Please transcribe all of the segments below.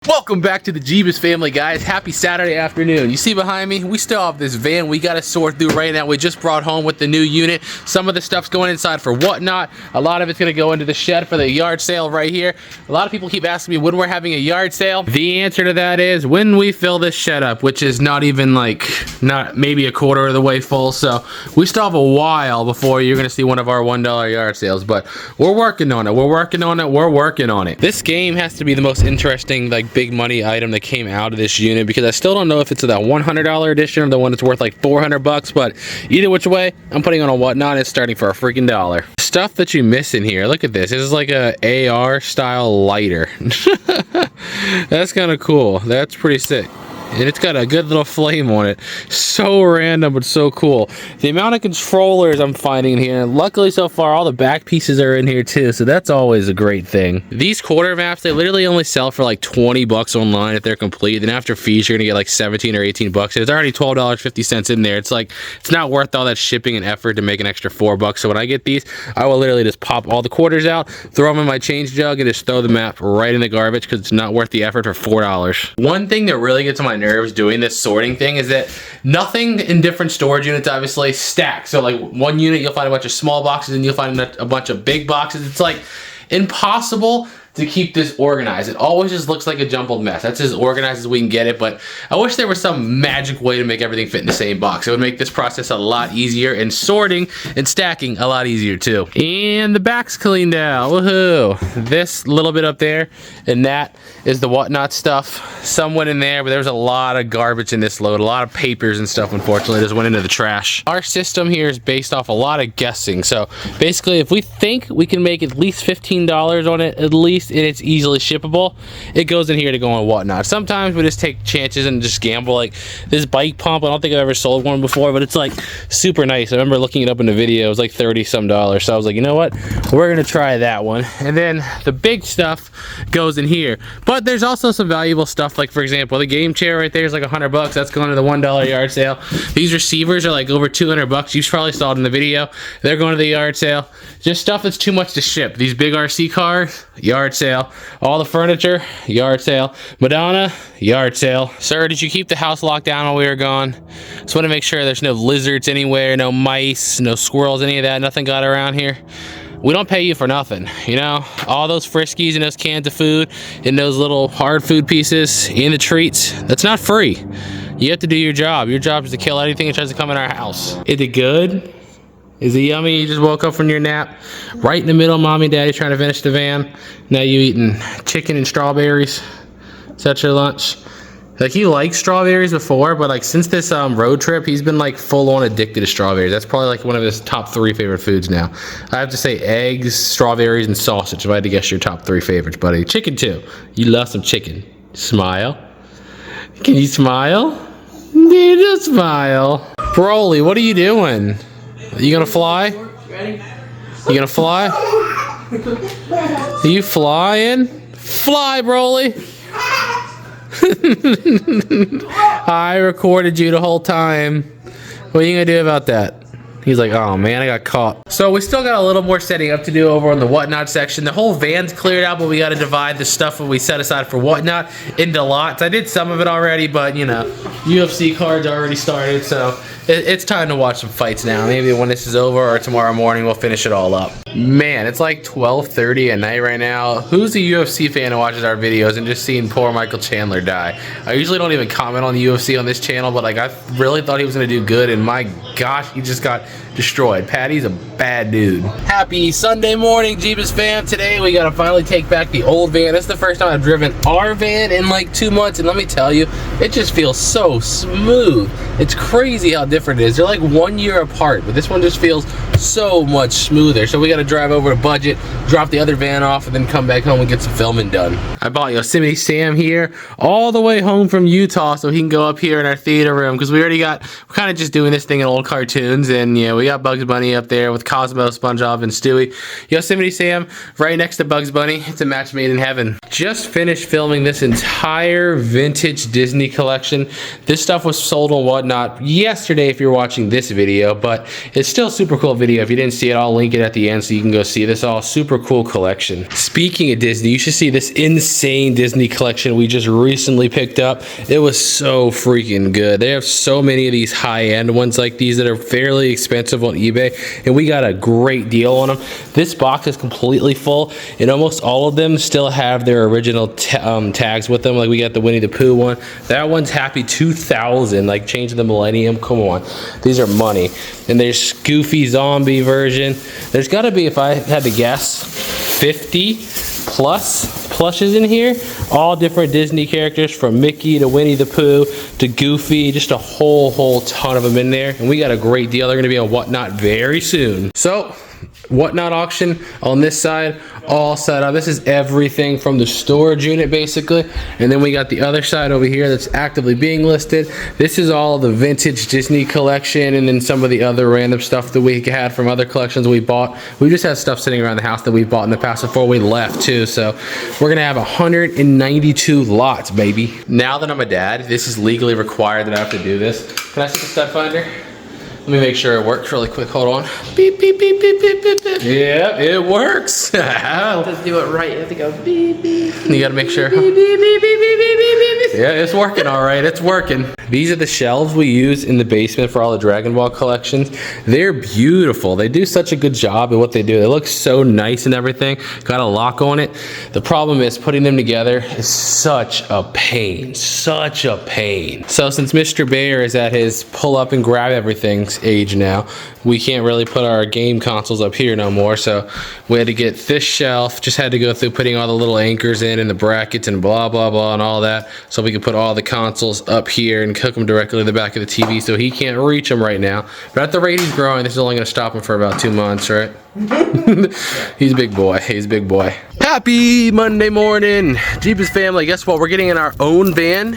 Welcome back to the Jebus family, guys. Happy Saturday afternoon. You see behind me, we still have this van we got to sort through right now. We just brought home with the new unit. Some of the stuff's going inside for whatnot. A lot of it's going to go into the shed for the yard sale right here. A lot of people keep asking me when we're having a yard sale. The answer to that is when we fill this shed up, which is not even not maybe a quarter of the way full. So we still have a while before you're going to see one of our $1 yard sales, but we're working on it. We're working on it. This game has to be the most interesting, big money item that came out of this unit, because I still don't know if it's that $100 edition or the one that's worth like $400, but either which way, I'm putting on a whatnot. It's starting for a freaking dollar. Stuff that you miss in here, look at this. This is like a AR style lighter. That's kind of cool. That's pretty sick. And it's got a good little flame on it. So random, but so cool. The amount of controllers I'm finding in here, and luckily so far all the back pieces are in here too, so that's always a great thing. These quarter maps, they literally only sell for like 20 bucks online if they're complete. Then after fees, you're gonna get like 17 or 18 bucks. It's already $12.50 in there. It's like, it's not worth all that shipping and effort to make an extra 4 bucks. So when I get these, I will literally just pop all the quarters out, throw them in my change jug, and just throw the map right in the garbage, because it's not worth the effort for $4. One thing that really gets on my nerves doing this sorting thing is that nothing in different storage units obviously stacks. So like one unit you'll find a bunch of small boxes and you'll find a bunch of big boxes. It's like impossible to keep this organized. It always just looks like a jumbled mess. That's as organized as we can get it, but I wish there was some magic way to make everything fit in the same box. It would make this process a lot easier, and sorting and stacking a lot easier too. And the back's cleaned out, woohoo. This little bit up there, and that is the whatnot stuff. Some went in there, but there was a lot of garbage in this load. A lot of papers and stuff, unfortunately, just went into the trash. Our system here is based off a lot of guessing. So basically, if we think we can make at least $15 on it, at least, and it's easily shippable, it goes in here to go on whatnot. Sometimes we just take chances and just gamble. Like this bike pump, I don't think I've ever sold one before, but it's like super nice. I remember looking it up in the video. It was like $30 some. So I was like, you know what, we're gonna try that one. And then the big stuff goes in here, but there's also some valuable stuff. Like for example, the game chair right there is like $100. That's going to the $1 yard sale. These receivers are like over $200. You've probably saw it in the video. They're going to the yard sale. Just stuff that's too much to ship. These big RC cars, yard sale. All the furniture, yard sale. Madonna, yard sale. Sir, did you keep the house locked down while we were gone? Just want to make sure there's no lizards anywhere, no mice, no squirrels, any of that. Nothing got around here. We don't pay you for nothing, you know? All those Friskies and those cans of food and those little hard food pieces and the treats, that's not free. You have to do your job. Your job is to kill anything that tries to come in our house. Is it good? Is it yummy? You just woke up from your nap right in the middle of mommy and daddy trying to finish the van. Now you eating chicken and strawberries. Is that your lunch? Like, he liked strawberries before, but like since this road trip, he's been like full on addicted to strawberries. That's probably like one of his top 3 favorite foods now. I have to say eggs, strawberries, and sausage if I had to guess your top 3 favorites, buddy. Chicken too. You love some chicken. Smile. Can you smile? You just smile. Broly, what are you doing? Are you gonna fly? You gonna fly? Are you flying? Fly, Broly! I recorded you the whole time. What are you gonna do about that? He's like, oh man, I got caught. So we still got a little more setting up to do over on the whatnot section. The whole van's cleared out, but we gotta divide the stuff that we set aside for whatnot into lots. I did some of it already, but you know, UFC cards already started, so it's time to watch some fights now. Maybe when this is over or tomorrow morning, we'll finish it all up. Man, it's like 12:30 at night right now. Who's a UFC fan who watches our videos and just seeing poor Michael Chandler die? I usually don't even comment on the UFC on this channel, but like I really thought he was gonna do good, and my gosh, he just got destroyed. Patty's a bad dude. Happy Sunday morning, Jebus fam. Today we gotta finally take back the old van. This is the first time I've driven our van in like 2 months, and let me tell you, it just feels so smooth. It's crazy how different it is. They're like 1 year apart, but this one just feels so much smoother. So we gotta drive over to Budget, drop the other van off, and then come back home and get some filming done. I bought Yosemite Sam here all the way home from Utah so he can go up here in our theater room, because we're kind of just doing this thing in old cartoons, and you know, we got Bugs Bunny up there with Cosmo, SpongeBob, and Stewie. Yosemite Sam right next to Bugs Bunny. It's a match made in heaven. Just finished filming this entire vintage Disney collection. This stuff was sold on Whatnot yesterday if you're watching this video, but it's still a super cool video. If you didn't see it, I'll link it at the end so you can go see this all super cool collection. Speaking of Disney, you should see this insane Disney collection we just recently picked up. It was so freaking good. They have so many of these high-end ones like these that are fairly expensive on eBay, and we got a great deal on them. This box is completely full, and almost all of them still have their original tags with them. Like we got the Winnie the Pooh one. That one's Happy 2000, like Change of the Millennium. Come on, these are money. And there's Goofy Zombie version. There's got to be, if I had to guess, 50 plus plushes in here. All different Disney characters, from Mickey to Winnie the Pooh to Goofy. Just a whole ton of them in there. And we got a great deal. They're going to be on Whatnot very soon. So, Whatnot auction on this side, all set up. This is everything from the storage unit basically, and then we got the other side over here that's actively being listed. This is all the vintage Disney collection, and then some of the other random stuff that we had from other collections we bought. We just had stuff sitting around the house that we bought in the past before we left too, so we're gonna have 192 lots, baby. Now that I'm a dad, this is legally required that I have to do this. Can I see the stud finder? Let me make sure it works really quick. Hold on. Beep, beep, beep, beep, beep, beep, beep. Yeah, it works. To do it right, you have to go beep, beep, beep. You gotta make sure. Beep, beep, beep, beep, beep, beep, beep, beep. Yeah, it's working all right. It's working. These are the shelves we use in the basement for all the Dragon Ball collections. They're beautiful. They do such a good job at what they do. They look so nice and everything. Got a lock on it. The problem is putting them together is such a pain. Such a pain. So since Mr. Bear is at his pull up and grab everything age now, we can't really put our game consoles up here no more, so we had to get this shelf. Just had to go through putting all the little anchors in and the brackets and blah blah blah and all that, so we could put all the consoles up here and hook them directly to the back of the TV, so he can't reach them right now. But at the rate he's growing, this is only going to stop him for about 2 months, right? He's a big boy. He's a big boy. Happy Monday morning, Jebus family. Guess what? We're getting in our own van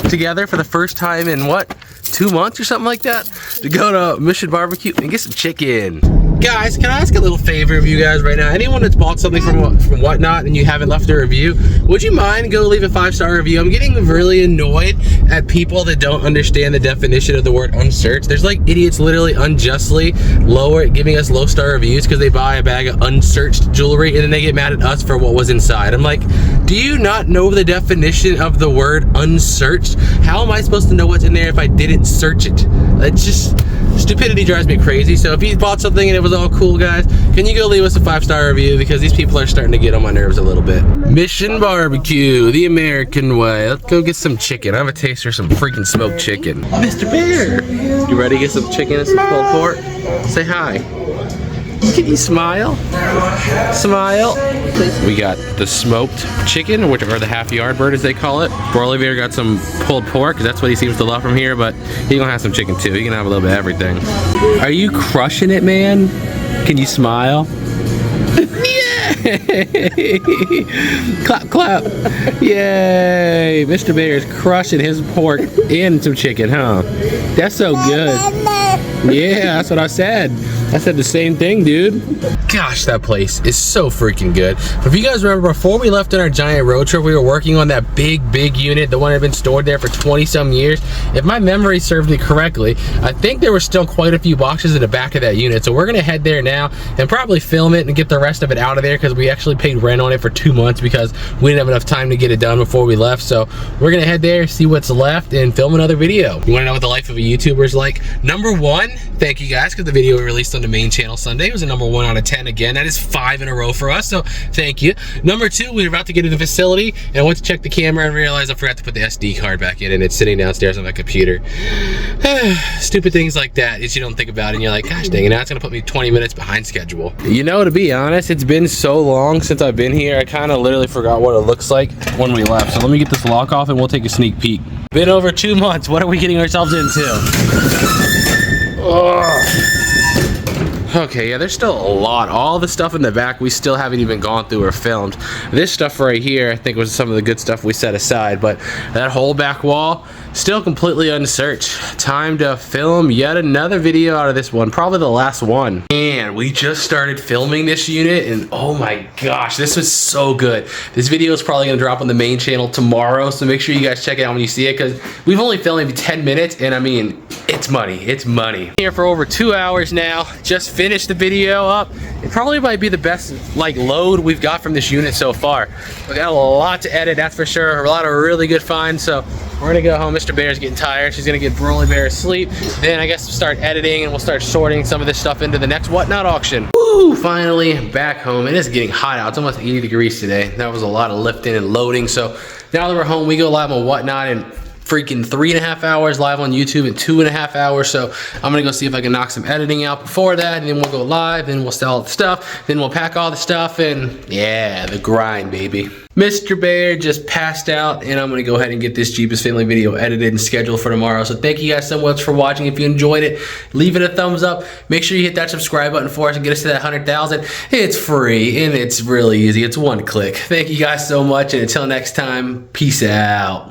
together for the first time in what, 2 months or something like that, to go to Mission Barbecue and get some chicken. Guys, can I ask a little favor of you guys right now? Anyone that's bought something from Whatnot and you haven't left a review, would you mind go leave a 5-star review? I'm getting really annoyed at people that don't understand the definition of the word unsearched. There's like idiots literally unjustly giving us low-star reviews because they buy a bag of unsearched jewelry and then they get mad at us for what was inside. I'm like, do you not know the definition of the word unsearched? How am I supposed to know what's in there if I didn't search it? It's just, stupidity drives me crazy. So if you bought something and it was all cool, guys, can you go leave us a 5-star review, because these people are starting to get on my nerves a little bit. Mission Barbecue, the American way. Let's go get some chicken. I have a taste for some freaking smoked chicken. Mr. Bear, you ready to get some chicken and some pulled pork? Say hi. Can you smile? Smile. We got the smoked chicken, or the half-yard bird as they call it. Olivier got some pulled pork, because that's what he seems to love from here, but he's gonna have some chicken too. He can have a little bit of everything. Are you crushing it, man? Can you smile? Yay! Clap, clap. Yay! Mr. Bear is crushing his pork and some chicken, huh? That's so good. Yeah, that's what I said. I said the same thing, dude. Gosh, that place is so freaking good. But if you guys remember, before we left on our giant road trip, we were working on that big unit, the one that had been stored there for 20-some years. If my memory served me correctly, I think there were still quite a few boxes in the back of that unit. So we're gonna head there now and probably film it and get the rest of it out of there, because we actually paid rent on it for 2 months because we didn't have enough time to get it done before we left. So we're gonna head there, see what's left, and film another video. You wanna know what the life of a YouTuber is like? Number 1, thank you guys, because the video we released on the main channel Sunday was a number 1 out of 10 again. That is 5 in a row for us, so thank you. Number 2, we were about to get to the facility and I went to check the camera and realized I forgot to put the SD card back in, and it's sitting downstairs on my computer. Stupid things like that that you don't think about, and you're like, gosh dang it, now it's gonna put me 20 minutes behind schedule. You know, to be honest, it's been so long since I've been here, I kind of literally forgot what it looks like when we left. So let me get this lock off and we'll take a sneak peek. Been over 2 months. What are we getting ourselves into? Oh. Okay, yeah, there's still a lot. All the stuff in the back we still haven't even gone through or filmed. This stuff right here, I think was some of the good stuff we set aside, but that whole back wall, still completely unsearched. Time to film yet another video out of this one, probably the last one. And we just started filming this unit, and oh my gosh, this was so good. This video is probably gonna drop on the main channel tomorrow, so make sure you guys check it out when you see it, because we've only filmed maybe 10 minutes, and I mean, it's money, it's money. Here for over 2 hours now, just finished the video up. It probably might be the best like load we've got from this unit so far. We got a lot to edit, that's for sure. A lot of really good finds, so we're gonna go home. Mr. Bear's getting tired. She's gonna get Broly Bear asleep. Then I guess we'll start editing and we'll start sorting some of this stuff into the next Whatnot auction. Woo! Finally back home. It is getting hot out. It's almost 80 degrees today. That was a lot of lifting and loading. So now that we're home, we go live on Whatnot in freaking 3.5 hours, live on YouTube in 2.5 hours. So I'm gonna go see if I can knock some editing out before that, and then we'll go live, then we'll sell all the stuff, then we'll pack all the stuff, and yeah, the grind, baby. Mr. Bear just passed out, and I'm gonna go ahead and get this Jebus family video edited and scheduled for tomorrow. So thank you guys so much for watching. If you enjoyed it, leave it a thumbs up. Make sure you hit that subscribe button for us and get us to that 100,000. It's free and it's really easy. It's one click. Thank you guys so much, and until next time, peace out.